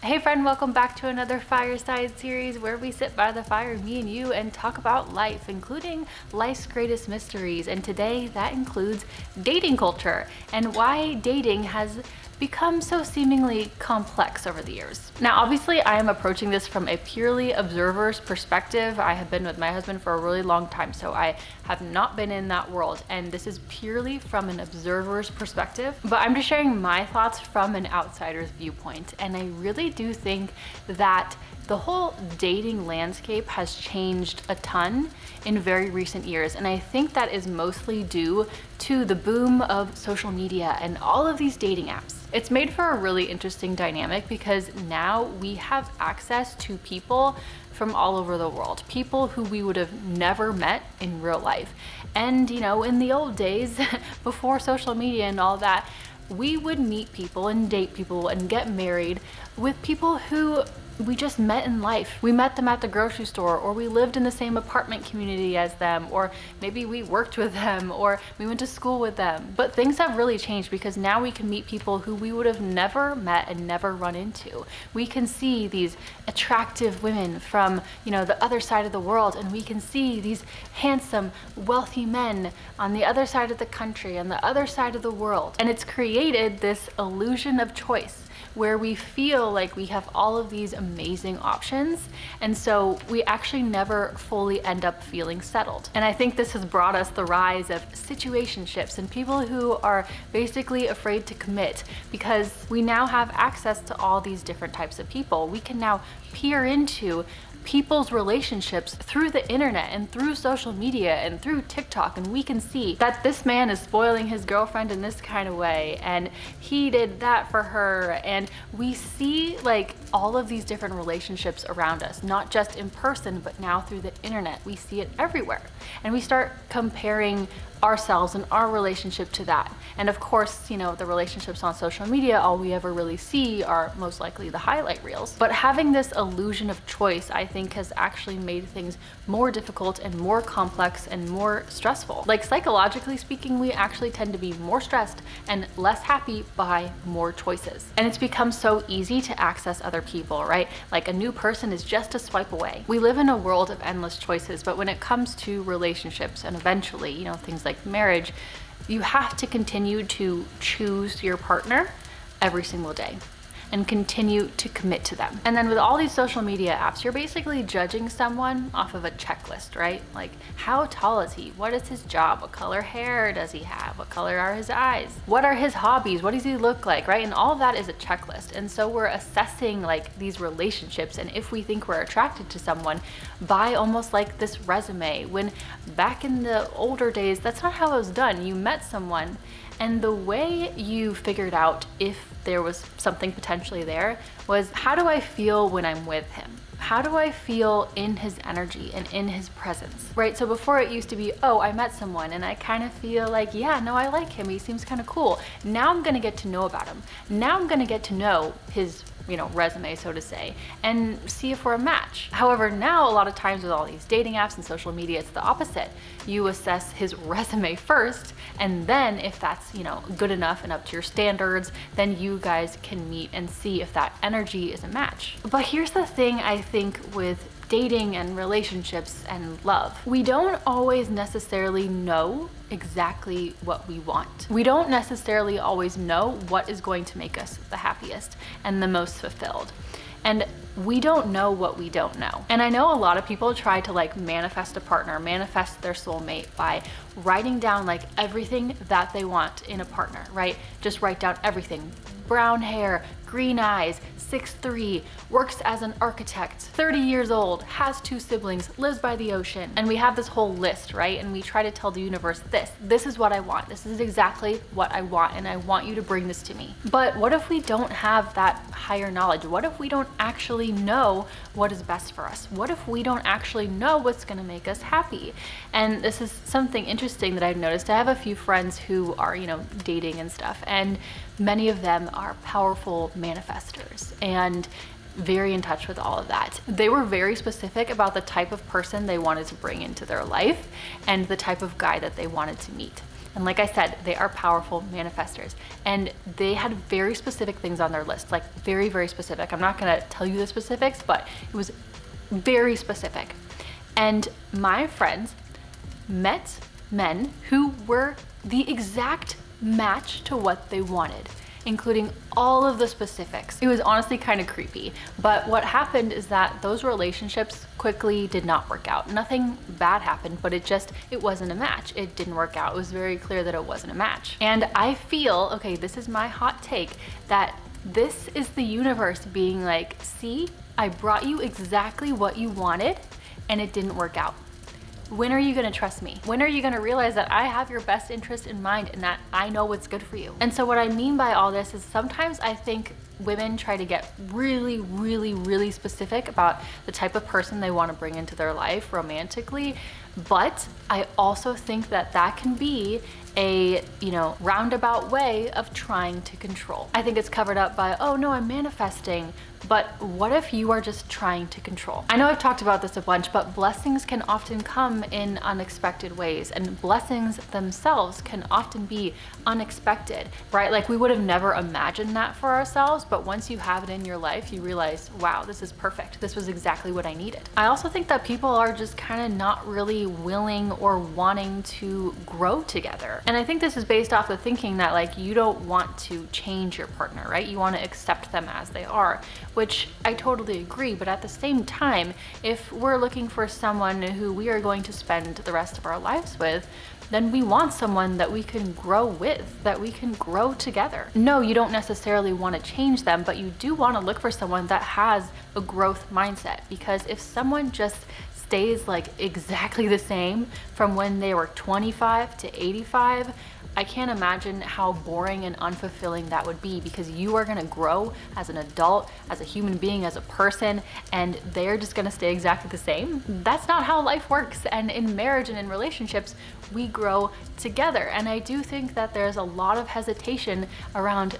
Hey friend, welcome back to another fireside series where we sit by the fire, me and you, and talk about life, including life's greatest mysteries. And today that includes dating culture and why dating has become so seemingly complex over the years. Now, obviously, I am approaching this from a purely observer's perspective. I have been with my husband for a really long time, so I have not been in that world. And this is purely from an observer's perspective, but I'm just sharing my thoughts from an outsider's viewpoint. And I really do think that the whole dating landscape has changed a ton in very recent years. And I think that is mostly due to the boom of social media and all of these dating apps. It's made for a really interesting dynamic because now we have access to people from all over the world, people who we would have never met in real life. And you know, in the old days, before social media and all that, we would meet people and date people and get married with people who we just met in life. We met them at the grocery store, or we lived in the same apartment community as them, or maybe we worked with them, or we went to school with them. But things have really changed because now we can meet people who we would have never met and never run into. We can see these attractive women from, the other side of the world, and we can see these handsome, wealthy men on the other side of the country, on the other side of the world. And it's created this illusion of choice, where we feel like we have all of these amazing options, and so we actually never fully end up feeling settled. And I think this has brought us the rise of situationships and people who are basically afraid to commit because we now have access to all these different types of people. We can now peer into people's relationships through the internet and through social media and through TikTok, and we can see that this man is spoiling his girlfriend in this kind of way and he did that for her. And we see like all of these different relationships around us, not just in person, but now through the internet. We see it everywhere, and we start comparing ourselves and our relationship to that. And of course, the relationships on social media, all we ever really see are most likely the highlight reels. But having this illusion of choice, I think, has actually made things more difficult and more complex and more stressful. Like, psychologically speaking, we actually tend to be more stressed and less happy by more choices. And it's become so easy to access other people, right? Like, a new person is just a swipe away. We live in a world of endless choices, but when it comes to relationships and eventually, things like marriage, you have to continue to choose your partner every single day and continue to commit to them. And then with all these social media apps, you're basically judging someone off of a checklist, right? Like, how tall is he? What is his job? What color hair does he have? What color are his eyes? What are his hobbies? What does he look like, right? And all of that is a checklist. And so we're assessing like these relationships, and if we think we're attracted to someone, by almost like this resume, when back in the older days, that's not how it was done. You met someone, and the way you figured out if there was something potentially there was, how do I feel when I'm with him? How do I feel in his energy and in his presence, right? So before it used to be, oh, I met someone and I kind of feel like, yeah, no, I like him. He seems kind of cool. Now I'm going to get to know about him. Now I'm going to get to know his resume, so to say, and see if we're a match. However, now a lot of times with all these dating apps and social media, it's the opposite. You assess his resume first, and then if that's, good enough and up to your standards, then you guys can meet and see if that energy is a match. But here's the thing, I think, with dating and relationships and love. We don't always necessarily know exactly what we want. We don't necessarily always know what is going to make us the happiest and the most fulfilled. And we don't know what we don't know. And I know a lot of people try to like manifest a partner, manifest their soulmate by writing down like everything that they want in a partner, right? Just write down everything. Brown hair, green eyes, 6'3", works as an architect, 30 years old, has 2 siblings, lives by the ocean. And we have this whole list, right? And we try to tell the universe, this is what I want. This is exactly what I want, and I want you to bring this to me. But what if we don't have that higher knowledge? What if we don't actually know what is best for us? What if we don't actually know what's gonna make us happy? And this is something interesting that I've noticed. I have a few friends who are, dating and stuff, and many of them are powerful manifestors and very in touch with all of that. They were very specific about the type of person they wanted to bring into their life and the type of guy that they wanted to meet. And like I said, they are powerful manifestors. And they had very specific things on their list, like very, very specific. I'm not gonna tell you the specifics, but it was very specific. And my friends met men who were the exact match to what they wanted, including all of the specifics. It was honestly kind of creepy, but what happened is that those relationships quickly did not work out. Nothing bad happened, but it wasn't a match. It didn't work out. It was very clear that it wasn't a match. And I feel, okay, this is my hot take, that this is the universe being like, see, I brought you exactly what you wanted and it didn't work out. When are you gonna trust me? When are you gonna realize that I have your best interest in mind and that I know what's good for you? And so what I mean by all this is sometimes I think women try to get really, really, really specific about the type of person they want to bring into their life romantically. But I also think that that can be a, roundabout way of trying to control. I think it's covered up by, oh no, I'm manifesting. But what if you are just trying to control? I know I've talked about this a bunch, but blessings can often come in unexpected ways, and blessings themselves can often be unexpected, right? Like we would have never imagined that for ourselves, but once you have it in your life, you realize, wow, this is perfect. This was exactly what I needed. I also think that people are just kind of not really willing or wanting to grow together. And I think this is based off the thinking that like you don't want to change your partner, right? You want to accept them as they are, which I totally agree. But at the same time, if we're looking for someone who we are going to spend the rest of our lives with, then we want someone that we can grow with, that we can grow together. No, you don't necessarily want to change them, but you do want to look for someone that has a growth mindset. Because if someone just stays like exactly the same from when they were 25 to 85, I can't imagine how boring and unfulfilling that would be, because you are gonna grow as an adult, as a human being, as a person, and they're just gonna stay exactly the same. That's not how life works. And in marriage and in relationships, we grow together. And I do think that there's a lot of hesitation around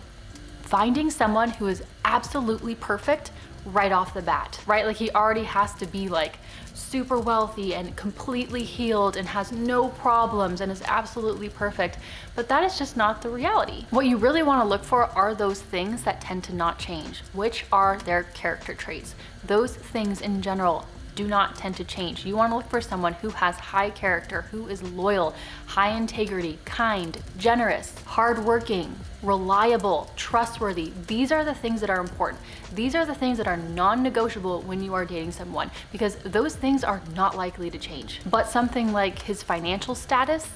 finding someone who is absolutely perfect right off the bat, right? Like he already has to be like super wealthy and completely healed and has no problems and is absolutely perfect. But that is just not the reality. What you really want to look for are those things that tend to not change, which are their character traits. Those things in general do not tend to change. You want to look for someone who has high character, who is loyal, high integrity, kind, generous, hardworking, reliable, trustworthy. These are the things that are important. These are the things that are non-negotiable when you are dating someone, because those things are not likely to change. But something like his financial status,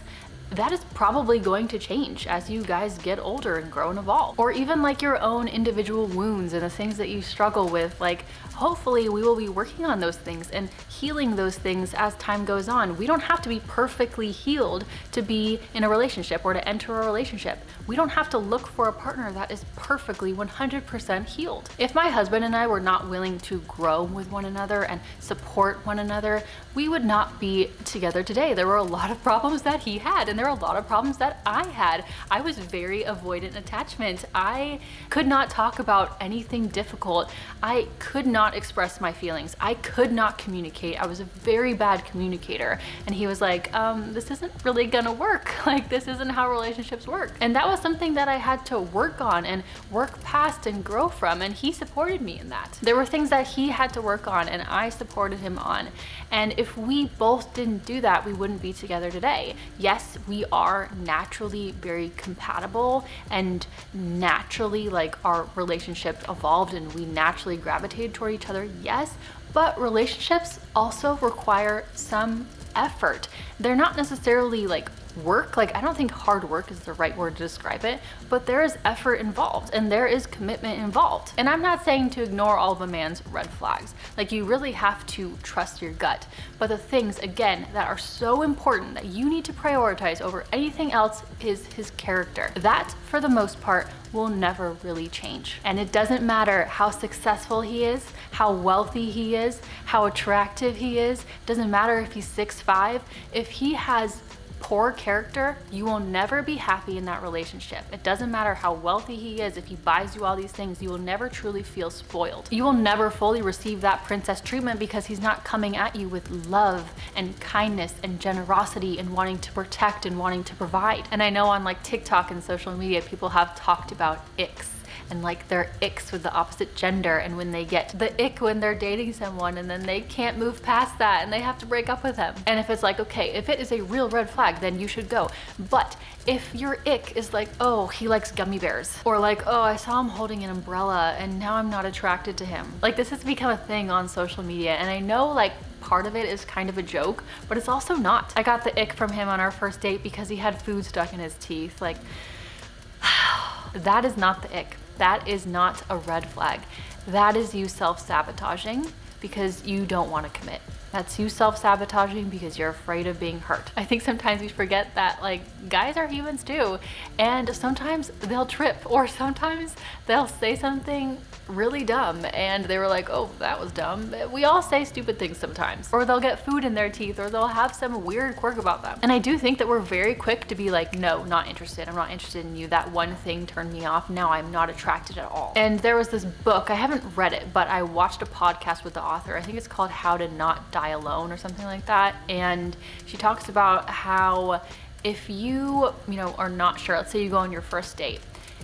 that is probably going to change as you guys get older and grow and evolve. Or even like your own individual wounds and the things that you struggle with, like hopefully we will be working on those things and healing those things as time goes on. We don't have to be perfectly healed to be in a relationship or to enter a relationship. We don't have to look for a partner that is perfectly 100% healed. If my husband and I were not willing to grow with one another and support one another, we would not be together today. There were a lot of problems that he had, and there were a lot of problems that I had. I was very avoidant attachment. I could not talk about anything difficult. I could not express my feelings. I could not communicate. I was a very bad communicator. And he was like, this isn't really gonna work. Like, this isn't how relationships work. And that was something that I had to work on and work past and grow from. And he supported me in that. There were things that he had to work on and I supported him on. And if we both didn't do that, we wouldn't be together today. Yes, we are naturally very compatible, and naturally like our relationship evolved and we naturally gravitated toward each other, yes, but relationships also require some effort. They're not necessarily like work. Like, I don't think hard work is the right word to describe it, but there is effort involved and there is commitment involved. And I'm not saying to ignore all of a man's red flags. Like, you really have to trust your gut. But the things, again, that are so important that you need to prioritize over anything else is his character. That, for the most part, will never really change. And it doesn't matter how successful he is, how wealthy he is, how attractive he is. It doesn't matter if he's 6'5". If he has poor character, you will never be happy in that relationship. It doesn't matter how wealthy he is, if he buys you all these things, you will never truly feel spoiled. You will never fully receive that princess treatment because he's not coming at you with love and kindness and generosity and wanting to protect and wanting to provide. And I know on like TikTok and social media, people have talked about Icks and like their icks with the opposite gender, and when they get the ick when they're dating someone and then they can't move past that and they have to break up with them. And if it's like, okay, if it is a real red flag, then you should go. But if your ick is like, oh, he likes gummy bears, or like, oh, I saw him holding an umbrella and now I'm not attracted to him. Like, this has become a thing on social media, and I know like part of it is kind of a joke, but it's also not. I got the ick from him on our first date because he had food stuck in his teeth. Like, that is not the ick. That is not a red flag. That is you self-sabotaging because you don't want to commit. That's you self-sabotaging because you're afraid of being hurt. I think sometimes we forget that like guys are humans too, and sometimes they'll trip, or sometimes they'll say something really dumb and they were like, oh, that was dumb. We all say stupid things sometimes, or they'll get food in their teeth, or they'll have some weird quirk about them. And I do think that we're very quick to be like, no, not interested. I'm not interested in you. That one thing turned me off. Now I'm not attracted at all. And there was this book, I haven't read it, but I watched a podcast with the author. I think it's called How to Not Die Alone or something like that. And she talks about how if you are not sure, let's say you go on your first date,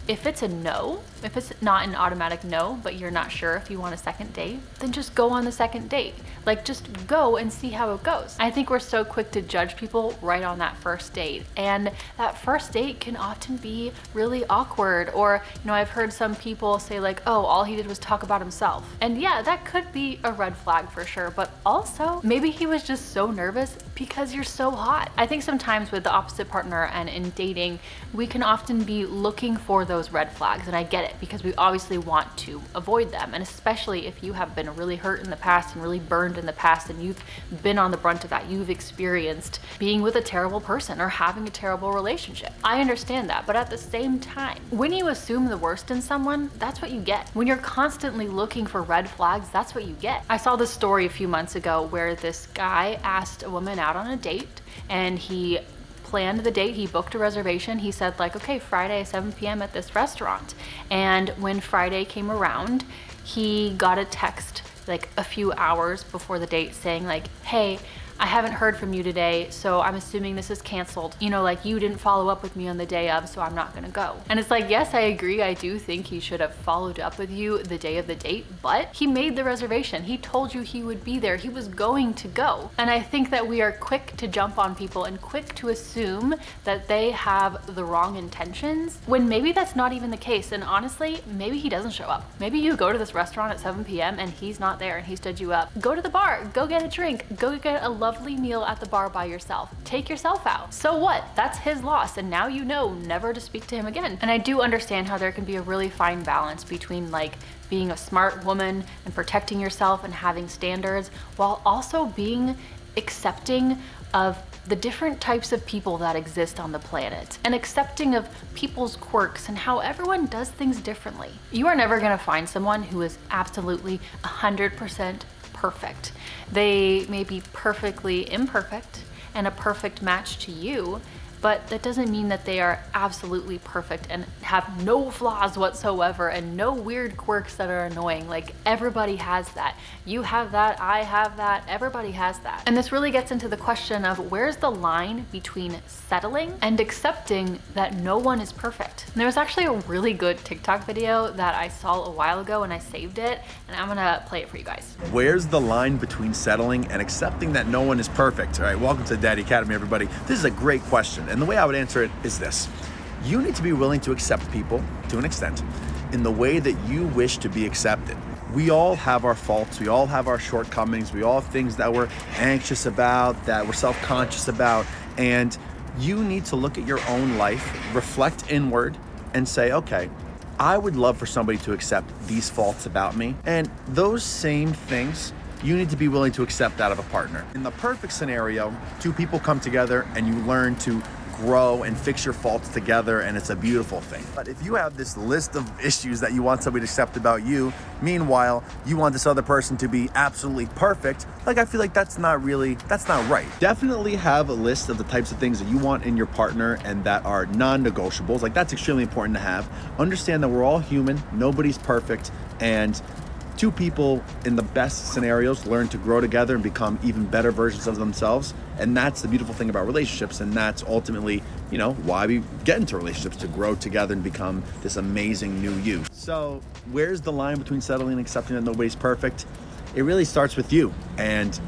if it's a no, if it's not an automatic no, but you're not sure if you want a second date, then just go on the second date. Like, just go and see how it goes. I think we're so quick to judge people right on that first date. And that first date can often be really awkward. Or, I've heard some people say like, oh, all he did was talk about himself. And yeah, that could be a red flag for sure. But also, maybe he was just so nervous because you're so hot. I think sometimes with the opposite partner and in dating, we can often be looking for those red flags. And I get it, because we obviously want to avoid them. And especially if you have been really hurt in the past and really burned in the past, and you've been on the brunt of that, you've experienced being with a terrible person or having a terrible relationship. I understand that, but at the same time, when you assume the worst in someone, that's what you get. When you're constantly looking for red flags, that's what you get. I saw this story a few months ago where this guy asked a woman out on a date, and he planned the date, he booked a reservation. He said like, okay, Friday 7 p.m. at this restaurant. And when Friday came around, he got a text like a few hours before the date saying like, hey, I haven't heard from you today, so I'm assuming this is canceled. Like, you didn't follow up with me on the day of, so I'm not gonna go. And it's like, yes, I agree. I do think he should have followed up with you the day of the date, but he made the reservation. He told you he would be there. He was going to go. And I think that we are quick to jump on people and quick to assume that they have the wrong intentions when maybe that's not even the case. And honestly, maybe he doesn't show up. Maybe you go to this restaurant at 7 p.m. and he's not there and he stood you up. Go to the bar, go get a drink, go get a lovely meal at the bar by yourself. Take yourself out. So what? That's his loss, and now you know never to speak to him again. And I do understand how there can be a really fine balance between like being a smart woman and protecting yourself and having standards, while also being accepting of the different types of people that exist on the planet, and accepting of people's quirks and how everyone does things differently. You are never gonna find someone who is absolutely 100% perfect. They may be perfectly imperfect and a perfect match to you, but that doesn't mean that they are absolutely perfect and have no flaws whatsoever and no weird quirks that are annoying. Like, everybody has that. You have that, I have that, everybody has that. And this really gets into the question of where's the line between settling and accepting that no one is perfect. And there was actually a really good TikTok video that I saw a while ago and I saved it, and I'm gonna play it for you guys. Where's the line between settling and accepting that no one is perfect? All right, welcome to Daddy Academy, everybody. This is a great question. And the way I would answer it is this. You need to be willing to accept people to an extent in the way that you wish to be accepted. We all have our faults. We all have our shortcomings. We all have things that we're anxious about, that we're self-conscious about. And you need to look at your own life, reflect inward, and say, okay, I would love for somebody to accept these faults about me. And those same things, you need to be willing to accept that of a partner. In the perfect scenario, two people come together and you learn to grow and fix your faults together, and it's a beautiful thing. But if you have this list of issues that you want somebody to accept about you, meanwhile, you want this other person to be absolutely perfect, like, I feel like that's not right. Definitely have a list of the types of things that you want in your partner and that are non-negotiables. Like, that's extremely important to have. Understand that we're all human, nobody's perfect, and two people in the best scenarios learn to grow together and become even better versions of themselves. And that's the beautiful thing about relationships. And that's ultimately, why we get into relationships, to grow together and become this amazing new you. So where's the line between settling and accepting that nobody's perfect? It really starts with you and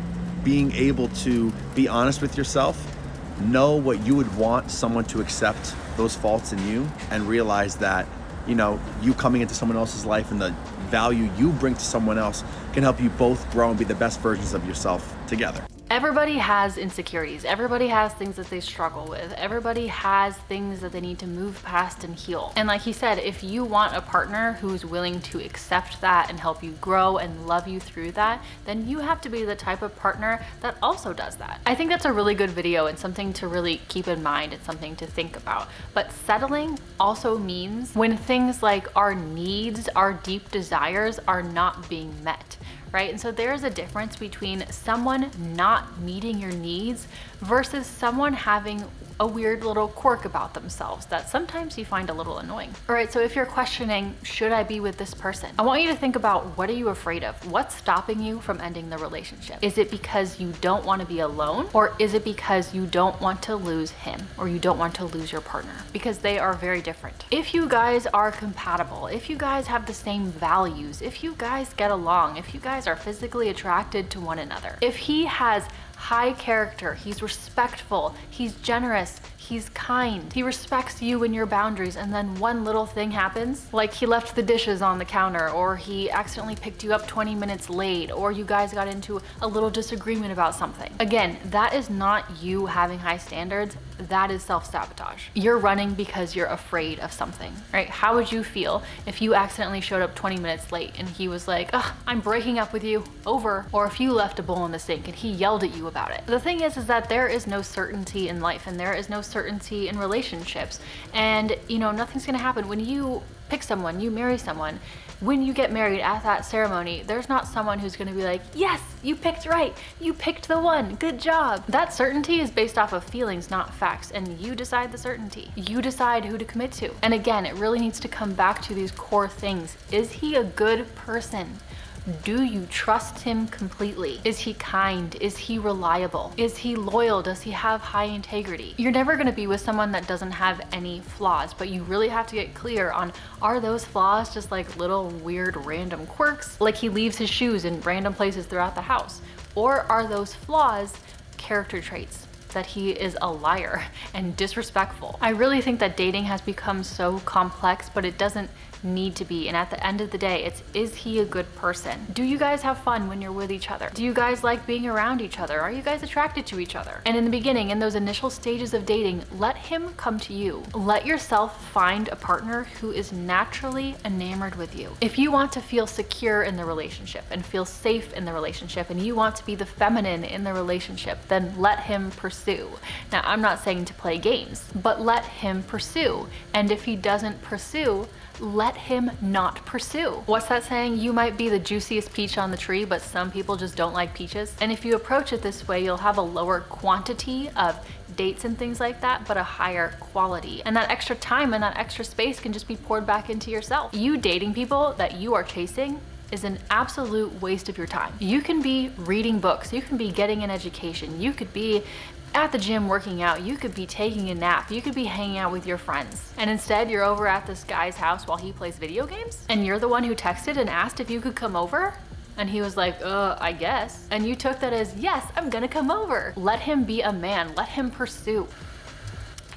being able to be honest with yourself, know what you would want someone to accept those faults in you, and realize that, you coming into someone else's life and the value you bring to someone else can help you both grow and be the best versions of yourself together. Everybody has insecurities. Everybody has things that they struggle with. Everybody has things that they need to move past and heal. And like he said, if you want a partner who's willing to accept that and help you grow and love you through that, then you have to be the type of partner that also does that. I think that's a really good video and something to really keep in mind. It's something to think about. But settling also means when things like our needs, our deep desires are not being met. Right? And so there's a difference between someone not meeting your needs versus someone having a weird little quirk about themselves that sometimes you find a little annoying. All right, so if you're questioning, should I be with this person? I want you to think about, what are you afraid of? What's stopping you from ending the relationship? Is it because you don't want to be alone? Or is it because you don't want to lose him, or you don't want to lose your partner? Because they are very different. If you guys are compatible, if you guys have the same values, if you guys get along, if you guys are physically attracted to one another, if he has high character, he's respectful, he's generous, he's kind, he respects you and your boundaries, and then one little thing happens, like he left the dishes on the counter, or he accidentally picked you up 20 minutes late, or you guys got into a little disagreement about something. Again, that is not you having high standards, that is self-sabotage. You're running because you're afraid of something, right? How would you feel if you accidentally showed up 20 minutes late and he was like, "Ugh, I'm breaking up with you, over," or if you left a bowl in the sink and he yelled at you about it? The thing is that there is no certainty in life, and there is no certainty in relationships, and nothing's gonna happen when you pick someone, you marry someone. When you get married at that ceremony, there's not someone who's gonna be like, "Yes, you picked right, you picked the one, good job." That certainty is based off of feelings, not facts, and you decide the certainty. You decide who to commit to. And again, it really needs to come back to these core things. Is he a good person? Do you trust him completely? Is he kind? Is he reliable? Is he loyal? Does he have high integrity? You're never gonna be with someone that doesn't have any flaws, but you really have to get clear on, are those flaws just like little weird random quirks? Like he leaves his shoes in random places throughout the house? Or are those flaws character traits? That he is a liar and disrespectful. I really think that dating has become so complex, but it doesn't need to be. And at the end of the day, is he a good person? Do you guys have fun when you're with each other? Do you guys like being around each other? Are you guys attracted to each other? And in the beginning, in those initial stages of dating, let him come to you. Let yourself find a partner who is naturally enamored with you. If you want to feel secure in the relationship and feel safe in the relationship, and you want to be the feminine in the relationship, then let him pursue. Now, I'm not saying to play games, but let him pursue. And if he doesn't pursue, let him not pursue. What's that saying? You might be the juiciest peach on the tree, but some people just don't like peaches. And if you approach it this way, you'll have a lower quantity of dates and things like that, but a higher quality. And that extra time and that extra space can just be poured back into yourself. You dating people that you are chasing is an absolute waste of your time. You can be reading books, you can be getting an education, you could be at the gym working out, you could be taking a nap, you could be hanging out with your friends. And instead you're over at this guy's house while he plays video games? And you're the one who texted and asked if you could come over? And he was like, I guess. And you took that as, yes, I'm gonna come over. Let him be a man, let him pursue.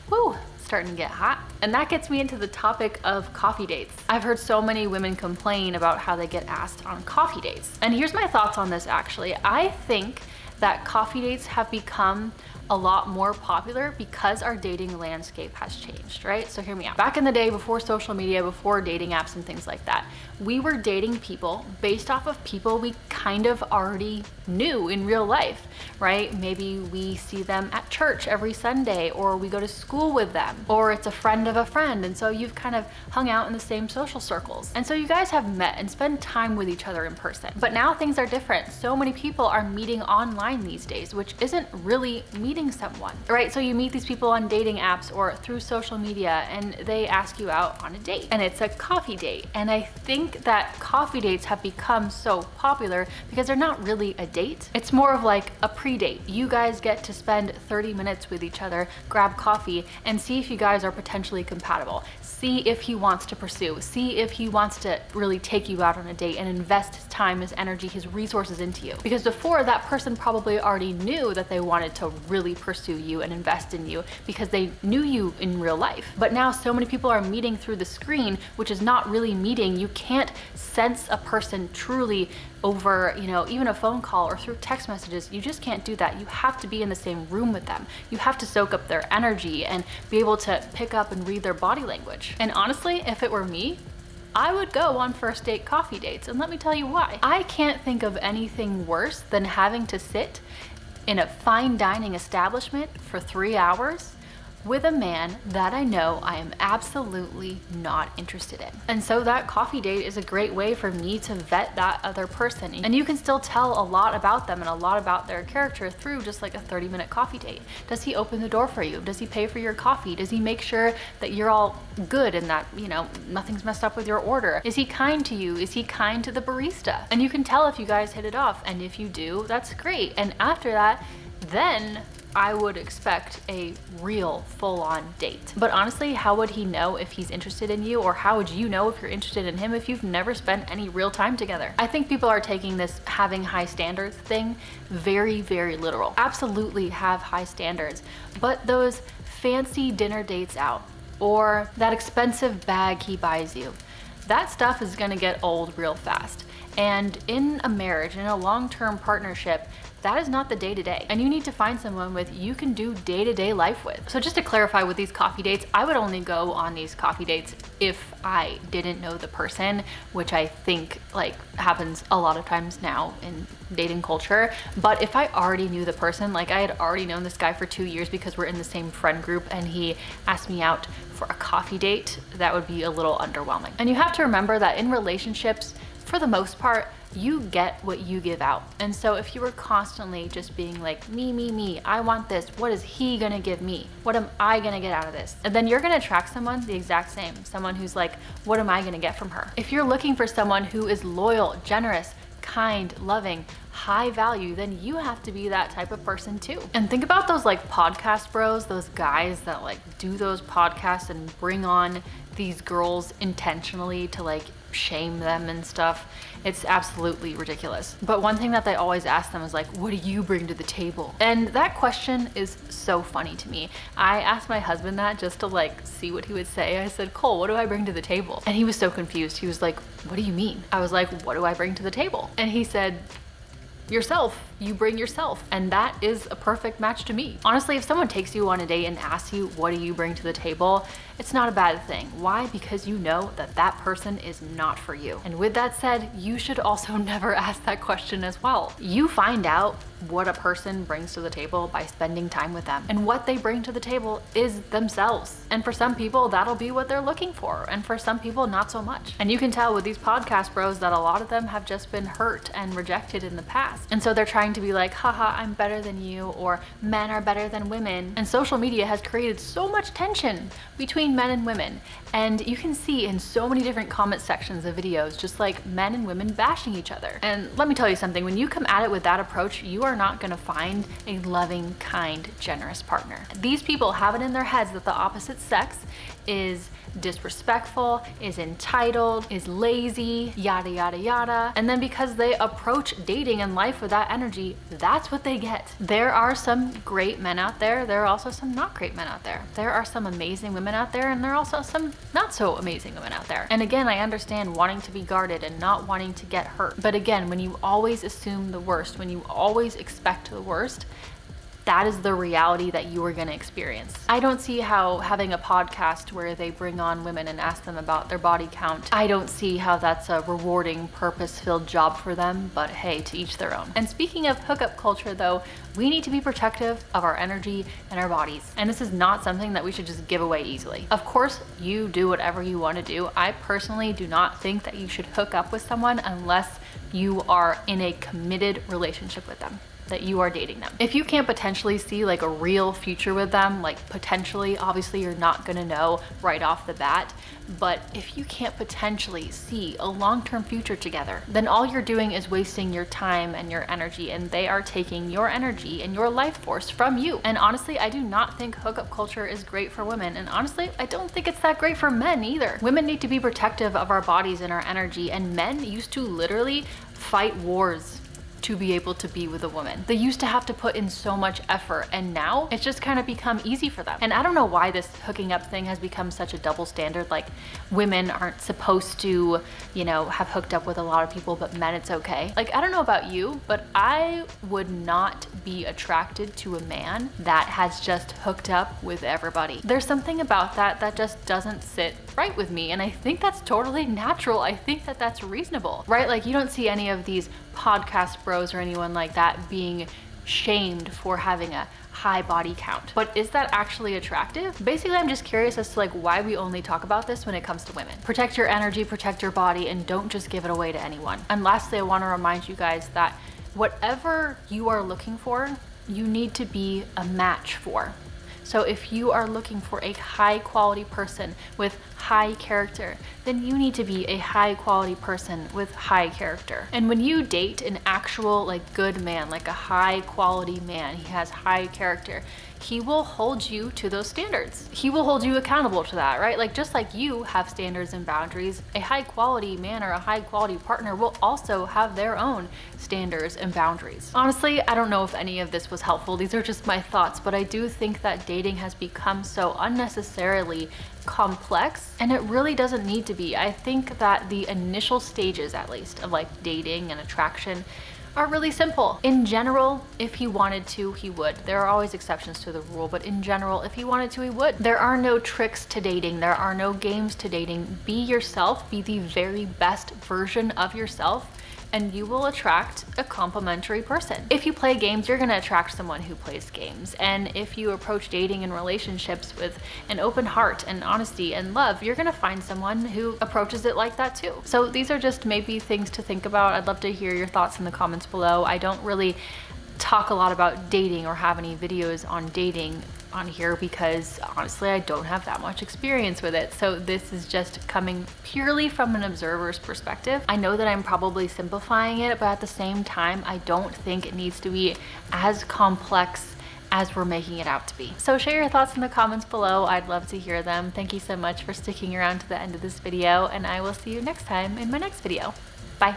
Woo, starting to get hot. And that gets me into the topic of coffee dates. I've heard so many women complain about how they get asked on coffee dates. And here's my thoughts on this actually. I think that coffee dates have become a lot more popular because our dating landscape has changed, right? So hear me out. Back in the day, before social media, before dating apps and things like that, we were dating people based off of people we kind of already knew in real life, right? Maybe we see them at church every Sunday, or we go to school with them, or it's a friend of a friend, and so you've kind of hung out in the same social circles. And so you guys have met and spent time with each other in person. But now things are different. So many people are meeting online these days, which isn't really meeting someone, right? So you meet these people on dating apps or through social media, and they ask you out on a date, and it's a coffee date. And I think that coffee dates have become so popular because they're not really a date. It's more of like a pre-date. You guys get to spend 30 minutes with each other, grab coffee, and see if you guys are potentially compatible. See if he wants to pursue. See if he wants to really take you out on a date and invest his time, his energy, his resources into you. Because before, that person probably already knew that they wanted to really pursue you and invest in you because they knew you in real life. But now so many people are meeting through the screen, which is not really meeting. You can't sense a person truly over, even a phone call or through text messages. You just can't do that. You have to be in the same room with them. You have to soak up their energy and be able to pick up and read their body language. And honestly, if it were me, I would go on first date coffee dates, and let me tell you why. I can't think of anything worse than having to sit in a fine dining establishment for 3 hours with a man that I know I am absolutely not interested in. And so that coffee date is a great way for me to vet that other person. And you can still tell a lot about them and a lot about their character through just like a 30-minute coffee date. Does he open the door for you? Does he pay for your coffee? Does he make sure that you're all good and that, nothing's messed up with your order? Is he kind to you? Is he kind to the barista? And you can tell if you guys hit it off. And if you do, that's great. And after that, then I would expect a real full-on date. But honestly, how would he know if he's interested in you, or how would you know if you're interested in him if you've never spent any real time together? I think people are taking this having high standards thing very, very literal. Absolutely have high standards, but those fancy dinner dates out, or that expensive bag he buys you, that stuff is gonna get old real fast. And in a marriage, in a long-term partnership, that is not the day-to-day. And you need to find someone with you can do day-to-day life with. So just to clarify with these coffee dates, I would only go on these coffee dates if I didn't know the person, which I think happens a lot of times now in dating culture. But if I already knew the person, I had already known this guy for 2 years because we're in the same friend group and he asked me out for a coffee date, that would be a little underwhelming. And you have to remember that in relationships, for the most part, you get what you give out. And so if you were constantly just being like, me, I want this, what is he gonna give me? What am I gonna get out of this? And then you're gonna attract someone the exact same, someone who's like, what am I gonna get from her? If you're looking for someone who is loyal, generous, kind, loving, high value, then you have to be that type of person too. And think about those podcast bros, those guys that do those podcasts and bring on these girls intentionally to shame them and stuff. It's absolutely ridiculous. But one thing that they always ask them is what do you bring to the table? And that question is so funny to me. I asked my husband that just to see what he would say. I said, Cole, what do I bring to the table? And he was so confused. He was like, what do you mean? I was like, what do I bring to the table? And he said, yourself. You bring yourself. And that is a perfect match to me. Honestly, if someone takes you on a date and asks you, what do you bring to the table? It's not a bad thing. Why? Because you know that that person is not for you. And with that said, you should also never ask that question as well. You find out what a person brings to the table by spending time with them. And what they bring to the table is themselves. And for some people, that'll be what they're looking for. And for some people, not so much. And you can tell with these podcast bros that a lot of them have just been hurt and rejected in the past. And so they're trying to be like, haha, I'm better than you, or men are better than women. And social media has created so much tension between men and women. And you can see in so many different comment sections of videos, just men and women bashing each other. And let me tell you something, when you come at it with that approach, you are not gonna find a loving, kind, generous partner. These people have it in their heads that the opposite sex is disrespectful, is entitled, is lazy, yada, yada, yada. And then because they approach dating and life life with that energy, that's what they get. There are some great men out there. There are also some not great men out there. There are some amazing women out there, and there are also some not so amazing women out there. And again, I understand wanting to be guarded and not wanting to get hurt. But again, when you always assume the worst, when you always expect the worst, that is the reality that you are going to experience. I don't see how having a podcast where they bring on women and ask them about their body count, I don't see how that's a rewarding, purpose-filled job for them, but hey, to each their own. And speaking of hookup culture though, we need to be protective of our energy and our bodies. And this is not something that we should just give away easily. Of course, you do whatever you want to do. I personally do not think that you should hook up with someone unless you are in a committed relationship with them, that you are dating them. If you can't potentially see like a real future with them, like potentially, obviously you're not gonna know right off the bat, but if you can't potentially see a long-term future together, then all you're doing is wasting your time and your energy, and they are taking your energy and your life force from you. And honestly, I do not think hookup culture is great for women. And honestly, I don't think it's that great for men either. Women need to be protective of our bodies and our energy, and men used to literally fight wars to be able to be with a woman. They used to have to put in so much effort, and now it's just kind of become easy for them. And I don't know why this hooking up thing has become such a double standard. Like, women aren't supposed to, you know, have hooked up with a lot of people, but men, it's okay. Like, I don't know about you, but I would not be attracted to a man that has just hooked up with everybody. There's something about that that just doesn't sit right with me, and I think that's totally natural. I think that that's reasonable, right? Like, you don't see any of these podcast bros or anyone like that being shamed for having a high body count. But is that actually attractive? Basically, I'm just curious as to like why we only talk about this when it comes to women. Protect your energy, protect your body, and don't just give it away to anyone. And lastly, I want to remind you guys that whatever you are looking for, you need to be a match for. So if you are looking for a high quality person with high character, then you need to be a high quality person with high character. And when you date an actual like good man, like a high quality man, he has high character, he will hold you to those standards. He will hold you accountable to that, right? Like, just like you have standards and boundaries, a high quality man or a high quality partner will also have their own standards and boundaries. Honestly, I don't know if any of this was helpful. These are just my thoughts, but I do think that dating has become so unnecessarily complex, and it really doesn't need to be. I think that the initial stages, at least, of like dating and attraction are really simple. In general, if he wanted to, he would. There are always exceptions to the rule, but in general, if he wanted to, he would. There are no tricks to dating. There are no games to dating. Be yourself, be the very best version of yourself, and you will attract a complimentary person. If you play games, you're gonna attract someone who plays games. And if you approach dating and relationships with an open heart and honesty and love, you're gonna find someone who approaches it like that too. So these are just maybe things to think about. I'd love to hear your thoughts in the comments below. I don't really talk a lot about dating or have any videos on dating on here because honestly, I don't have that much experience with it. So this is just coming purely from an observer's perspective. I know that I'm probably simplifying it, but at the same time, I don't think it needs to be as complex as we're making it out to be. So share your thoughts in the comments below. I'd love to hear them. Thank you so much for sticking around to the end of this video, and I will see you next time in my next video. Bye.